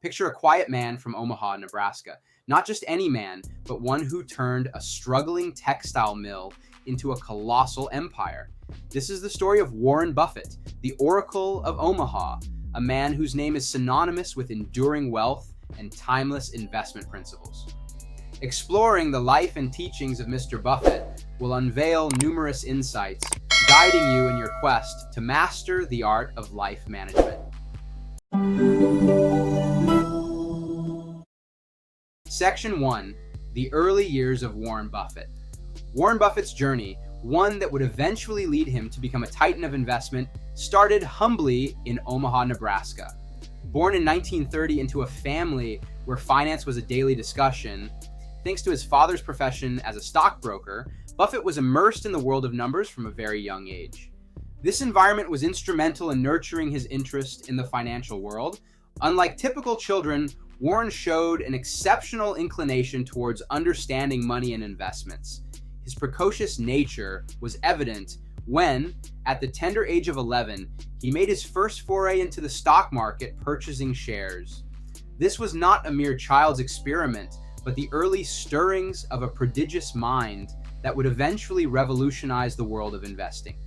Picture a quiet man from Omaha, Nebraska. Not just any man, but one who turned a struggling textile mill into a colossal empire. This is the story of Warren Buffett, the Oracle of Omaha, a man whose name is synonymous with enduring wealth and timeless investment principles. Exploring the life and teachings of Mr. Buffett will unveil numerous insights, guiding you in your quest to master the art of life management. Section 1. The early years of Warren Buffett. Warren Buffett's journey, one that would eventually lead him to become a titan of investment, started humbly in Omaha, Nebraska. Born in 1930 into a family where finance was a daily discussion, thanks to his father's profession as a stockbroker, Buffett was immersed in the world of numbers from a very young age. This environment was instrumental in nurturing his interest in the financial world. Unlike typical children, Warren showed an exceptional inclination towards understanding money and investments. His precocious nature was evident when, at the tender age of 11, he made his first foray into the stock market, purchasing shares. This was not a mere child's experiment, but the early stirrings of a prodigious mind that would eventually revolutionize the world of investing.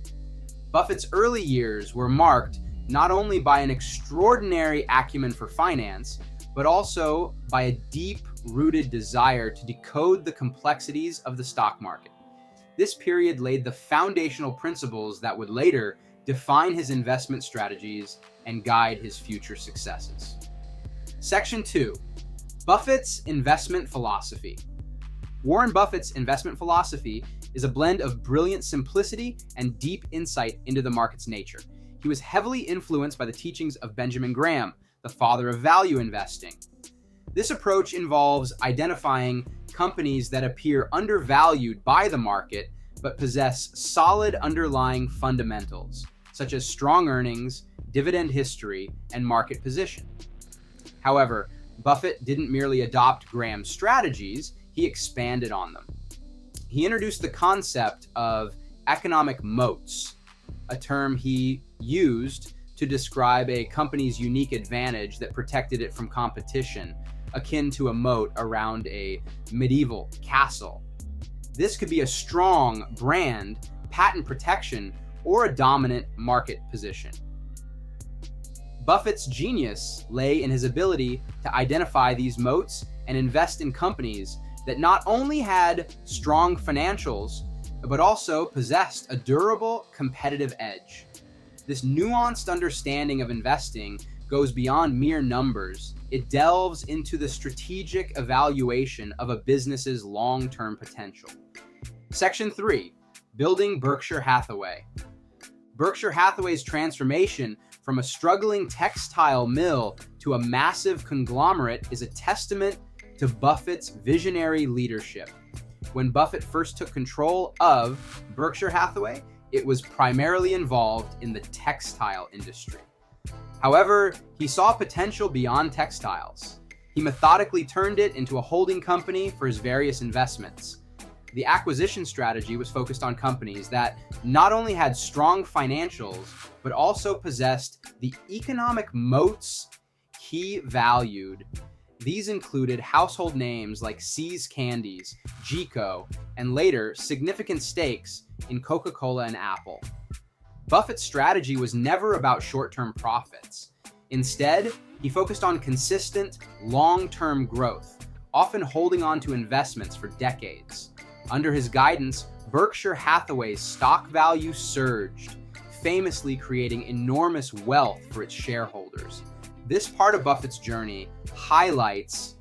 Buffett's early years were marked not only by an extraordinary acumen for finance, but also by a deep-rooted desire to decode the complexities of the stock market. This period laid the foundational principles that would later define his investment strategies and guide his future successes. Section 2. Buffett's investment philosophy. Warren Buffett's investment philosophy is a blend of brilliant simplicity and deep insight into the market's nature. He was heavily influenced by the teachings of Benjamin Graham, the father of value investing. This approach involves identifying companies that appear undervalued by the market but possess solid underlying fundamentals, such as strong earnings, dividend history, and market position. However, Buffett didn't merely adopt Graham's strategies, he expanded on them. He introduced the concept of economic moats, a term he used to describe a company's unique advantage that protected it from competition, akin to a moat around a medieval castle. This could be a strong brand, patent protection, or a dominant market position. Buffett's genius lay in his ability to identify these moats and invest in companies that not only had strong financials, but also possessed a durable competitive edge. This nuanced understanding of investing goes beyond mere numbers. It delves into the strategic evaluation of a business's long-term potential. Section 3. Building Berkshire Hathaway. Berkshire Hathaway's transformation from a struggling textile mill to a massive conglomerate is a testament to Buffett's visionary leadership. When Buffett first took control of Berkshire Hathaway, it was primarily involved in the textile industry. However, he saw potential beyond textiles. He methodically turned it into a holding company for his various investments. The acquisition strategy was focused on companies that not only had strong financials, but also possessed the economic moats he valued. These included household names like See's Candies, Gico, and later significant stakes in Coca-Cola and Apple. Buffett's strategy was never about short-term profits. Instead, he focused on consistent, long-term growth, often holding on to investments for decades. Under his guidance, Berkshire Hathaway's stock value surged, famously creating enormous wealth for its shareholders. This part of Buffett's journey highlights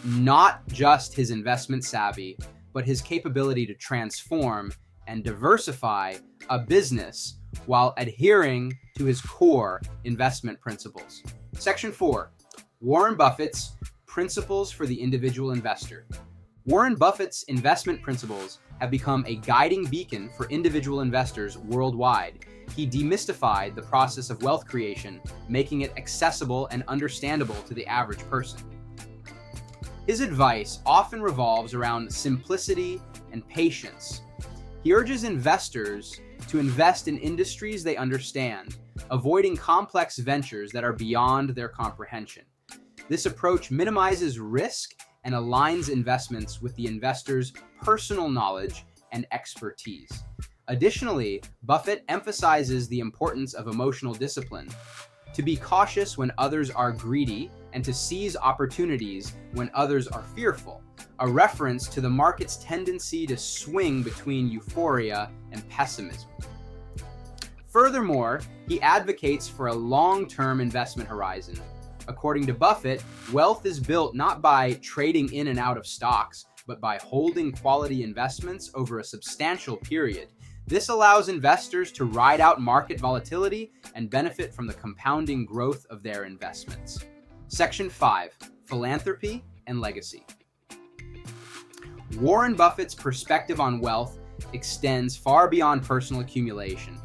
not just his investment savvy, but his capability to transform and diversify a business while adhering to his core investment principles. Section 4. Warren Buffett's Principles for the Individual Investor. Warren Buffett's investment principles have become a guiding beacon for individual investors worldwide. He demystified the process of wealth creation, making it accessible and understandable to the average person. His advice often revolves around simplicity and patience. He urges investors to invest in industries they understand, avoiding complex ventures that are beyond their comprehension. This approach minimizes risk and aligns investments with the investor's personal knowledge and expertise. Additionally, Buffett emphasizes the importance of emotional discipline, to be cautious when others are greedy and to seize opportunities when others are fearful, a reference to the market's tendency to swing between euphoria and pessimism. Furthermore, he advocates for a long-term investment horizon. According to Buffett, wealth is built not by trading in and out of stocks, but by holding quality investments over a substantial period. This allows investors to ride out market volatility and benefit from the compounding growth of their investments. Section 5, Philanthropy and Legacy. Warren Buffett's perspective on wealth extends far beyond personal accumulation.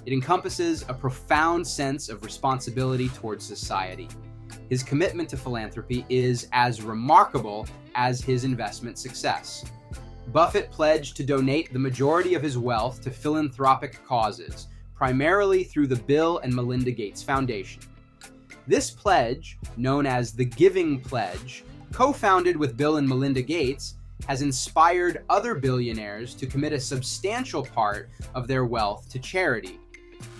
It encompasses a profound sense of responsibility towards society. His commitment to philanthropy is as remarkable as his investment success. Buffett pledged to donate the majority of his wealth to philanthropic causes, primarily through the Bill and Melinda Gates Foundation. This pledge, known as the Giving Pledge, co-founded with Bill and Melinda Gates, has inspired other billionaires to commit a substantial part of their wealth to charity.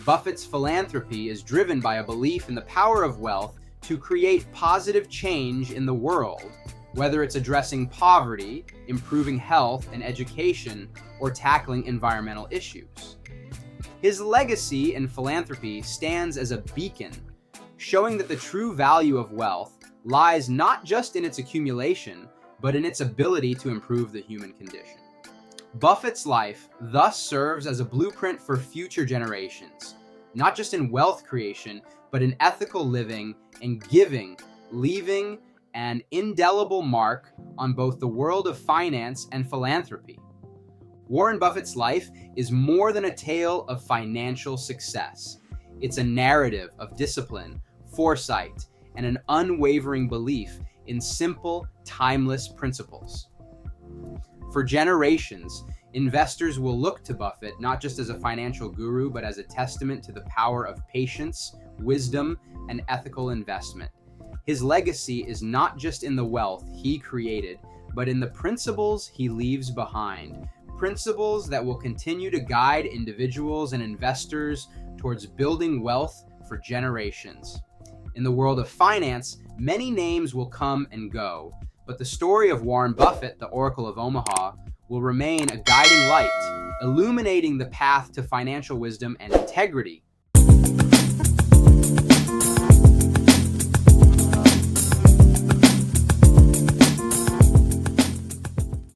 Buffett's philanthropy is driven by a belief in the power of wealth to create positive change in the world, whether it's addressing poverty, improving health and education, or tackling environmental issues. His legacy in philanthropy stands as a beacon, showing that the true value of wealth lies not just in its accumulation, but in its ability to improve the human condition. Buffett's life thus serves as a blueprint for future generations, not just in wealth creation, but in ethical living and giving, leaving an indelible mark on both the world of finance and philanthropy. Warren Buffett's life is more than a tale of financial success. It's a narrative of discipline, foresight, and an unwavering belief in simple, timeless principles. For generations, investors will look to Buffett not just as a financial guru, but as a testament to the power of patience, wisdom, and ethical investment. His legacy is not just in the wealth he created, but in the principles he leaves behind. Principles that will continue to guide individuals and investors towards building wealth for generations. In the world of finance, many names will come and go, but the story of Warren Buffett, the Oracle of Omaha, will remain a guiding light, illuminating the path to financial wisdom and integrity.